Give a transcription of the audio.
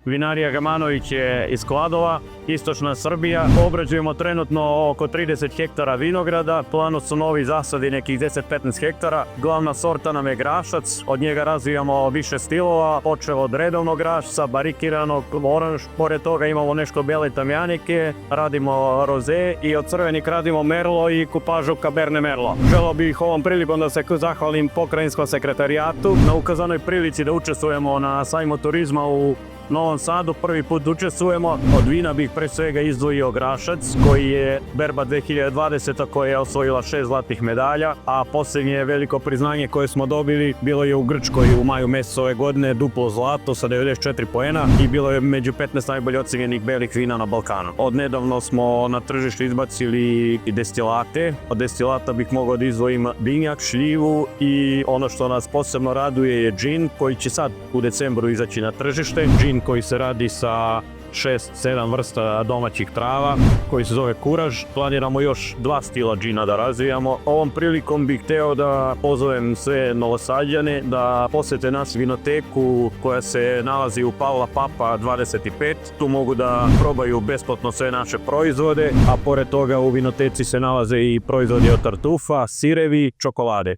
Vinarija Gamanović je iz Kladova, istočna Srbija. Obrađujemo trenutno oko 30 hektara vinograda, planu su novi zasadi nekih 10-15 hektara. Glavna sorta nam je grašac, od njega razvijamo više stilova, počeo od redovnog grašca, barikiranog, oranž, pored toga imamo nešto bele tamjanike, radimo roze i od crvenih radimo merlo i kupažu Cabernet Merlot. Želeo bih ovom prilikom da se zahvalim pokrajinskom sekretarijatu na ukazanoj prilici da učestvujemo na sajmu turizma u Novom Sadu. Prvi put učestvujemo. Od vina bih pre svega izdvojio grašac, koji je berba 2020. koja je osvojila 6 zlatnih medalja, a posljednje veliko priznanje koje smo dobili bilo je u Grčkoj u maju mjesecu ove godine, duplo zlato sa 94 poena i bilo je među 15 najbolje ocenjenih belih vina na Balkanu. Od nedavno smo na tržište izbacili i destilate. Od destilata bih mogao da izdvojim vinjak, šljivu i ono što nas posebno raduje je džin koji će sad u decembru izaći na tržište. Džin koji se radi sa 6-7 vrsta domaćih trava, koji se zove Kuraž. Planiramo još 2 stila džina da razvijamo. Ovom prilikom bih hteo da pozovem sve Novosađane da posete nas vinoteku koja se nalazi u Pavla Papa 25. Tu mogu da probaju besplatno sve naše proizvode, a pored toga u vinoteci se nalaze i proizvodi od tartufa, sirevi, čokolade.